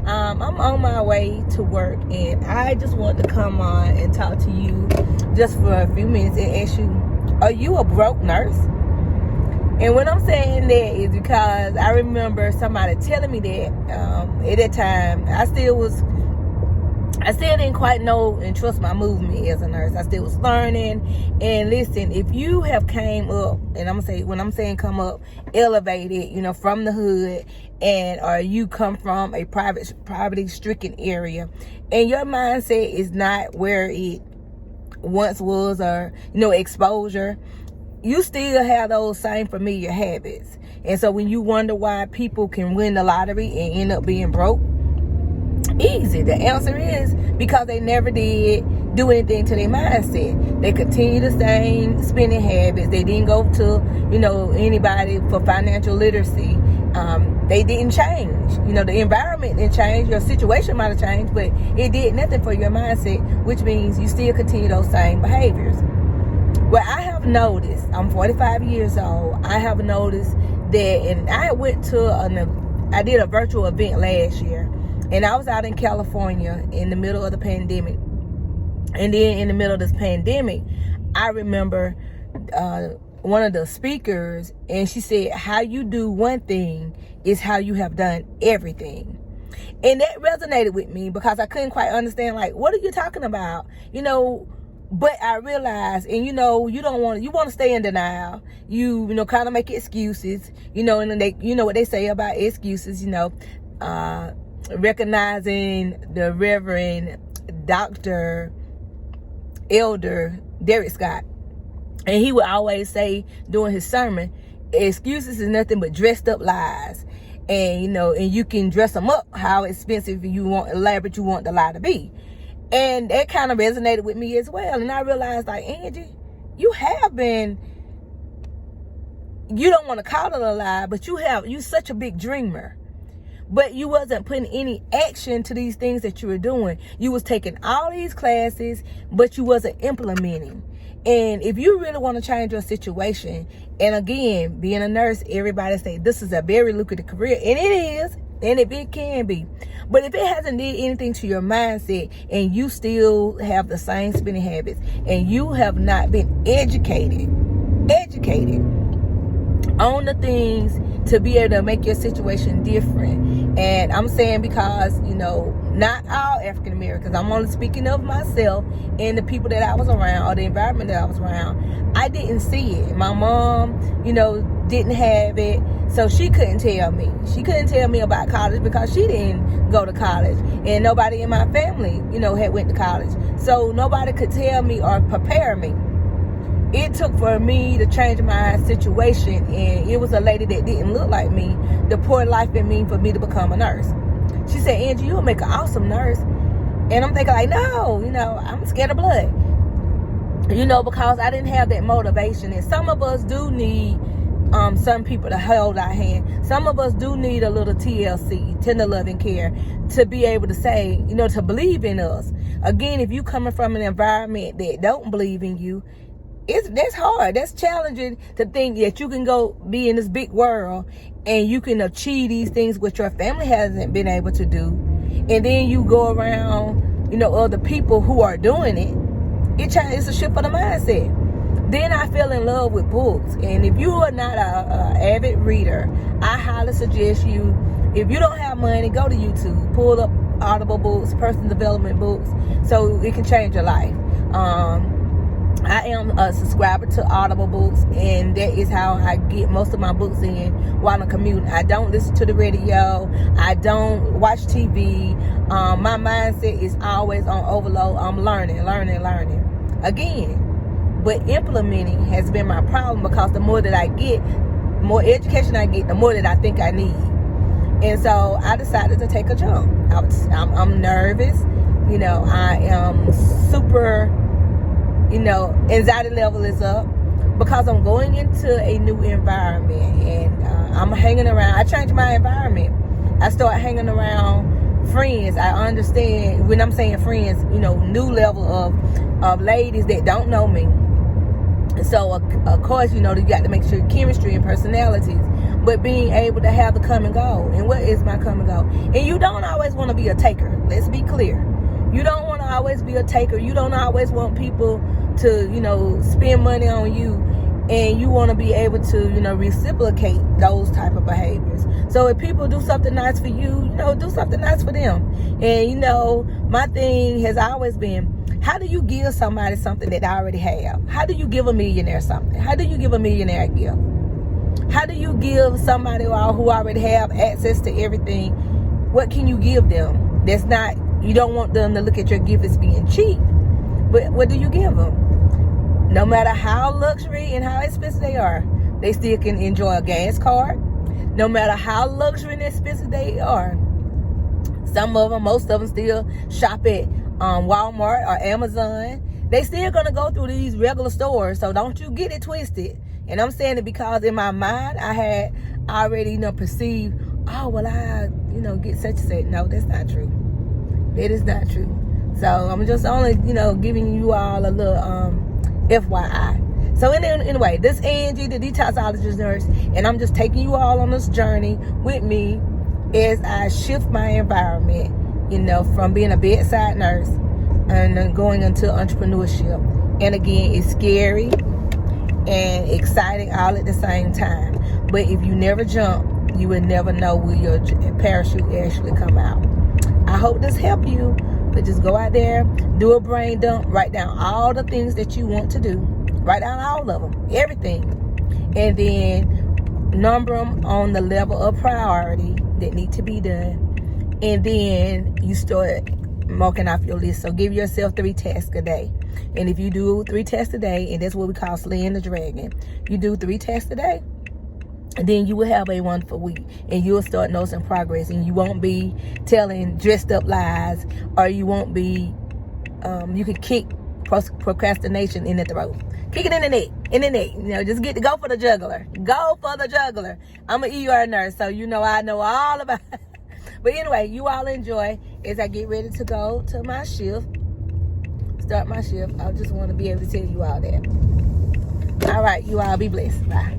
I'm on my way to work, and I just wanted to come on and talk to you just for a few minutes and ask you, are you a broke nurse? And when I'm saying that is because I remember somebody telling me that at that time. I still didn't quite know and trust my movement as a nurse. I still was learning. And listen, if you have came up, and I'm gonna say, when I'm saying come up, elevated, from the hood, or you come from a poverty-stricken area, and your mindset is not where it once was, or exposure, you still have those same familiar habits. And so when you wonder why people can win the lottery and end up being broke, easy. The answer is because they never did do anything to their mindset. They continue the same spending habits. They didn't go to, anybody for financial literacy. They didn't change. The environment didn't change. Your situation might have changed, but it did nothing for your mindset, which means you still continue those same behaviors. Well, I have noticed, I'm 45 years old, I have noticed that, and I did a virtual event last year, and I was out in California in the middle of the pandemic. And then in the middle of this pandemic, I remember one of the speakers, and she said, how you do one thing is how you have done everything. And that resonated with me because I couldn't quite understand, what are you talking about? But I realized, and you want to stay in denial. You kind of make excuses, and then they, what they say about excuses, recognizing the Reverend Dr. Elder Derek Scott. And he would always say during his sermon, excuses is nothing but dressed up lies. And, and you can dress them up how expensive elaborate you want the lie to be. And that kind of resonated with me as well. And I realized, Angie, you don't want to call it a lie, but you such a big dreamer. But you wasn't putting any action to these things that you were doing. You was taking all these classes, but you wasn't implementing. And if you really want to change your situation, and again, being a nurse, everybody say this is a very lucrative career, and it is, and it can be. But if it hasn't did anything to your mindset, and you still have the same spending habits, and you have not been educated on the things to be able to make your situation different. And I'm saying because, not all African Americans, I'm only speaking of myself and the people that I was around, or the environment that I was around. I didn't see it. My mom, didn't have it, so she couldn't tell me. She couldn't tell me about college because she didn't go to college, and nobody in my family, had went to college. So nobody could tell me or prepare me. It took for me to change my situation, and it was a lady that didn't look like me to pour life in me for me to become a nurse. She said, Angie, you'll make an awesome nurse. And I'm thinking no, I'm scared of blood. Because I didn't have that motivation. And some of us do need some people to hold our hand. Some of us do need a little TLC, tender loving care, to be able to say, to believe in us. Again, if you coming from an environment that don't believe in you, that's hard. That's challenging to think that you can go be in this big world and you can achieve these things which your family hasn't been able to do. And then you go around, other people who are doing it. It's a shift for the mindset. Then I fell in love with books. And if you are not a avid reader, I highly suggest you, if you don't have money, go to YouTube, pull up Audible books, personal development books, so it can change your life. I am a subscriber to Audible books, and that is how I get most of my books in while I'm commuting. I don't listen to the radio. I don't watch TV. My mindset is always on overload. I'm learning. Again, but implementing has been my problem, because the more that I get, more education I get, the more that I think I need. And so I decided to take a jump. I'm nervous. I am super... anxiety level is up because I'm going into a new environment, and I'm hanging around. I changed my environment. I start hanging around friends. I understand when I'm saying friends, new level of ladies that don't know me. So of course, you got to make sure chemistry and personalities but being able to have the common goal. And what is my common goal? And you don't always want to be a taker. Let's be clear. You don't want to always be a taker. You don't always want people to, spend money on you, and you want to be able to, reciprocate those type of behaviors. So if people do something nice for you, do something nice for them. And, my thing has always been, how do you give somebody something that they already have? How do you give a millionaire something? How do you give a millionaire a gift? How do you give somebody who already have access to everything? What can you give them? That's not, you don't want them to look at your gift as being cheap, but what do you give them? No matter how luxury and how expensive they are, they still can enjoy a gas card. No matter how luxury and expensive they are, most of them still shop at Walmart or Amazon. They still gonna go through these regular stores, so don't you get it twisted. And I'm saying it because in my mind I had already perceived, I get such and such. No, that's not true. That is not true. So I'm just only giving you all a little FYI. So anyway, this Angie, the detoxologist nurse, and I'm just taking you all on this journey with me as I shift my environment, from being a bedside nurse and then going into entrepreneurship. And again, it's scary and exciting all at the same time. But if you never jump, you will never know will your parachute actually come out. I hope this helped you. But just go out there, do a brain dump, write down all the things that you want to do. Write down all of them, everything. And then number them on the level of priority that need to be done. And then you start marking off your list. So give yourself 3 tasks a day. And if you do 3 tasks a day, and that's what we call slaying the dragon, you do 3 tasks a day, and then you will have a wonderful week, and you'll start noticing progress, and you won't be telling dressed up lies, or you won't be, you can kick procrastination in the throat. Kick it in the neck, just go for the juggler. Go for the juggler. I'm an ER nurse, so I know all about it. But anyway, you all enjoy as I get ready to go to my shift, start my shift. I just want to be able to tell you all that. All right, you all be blessed. Bye.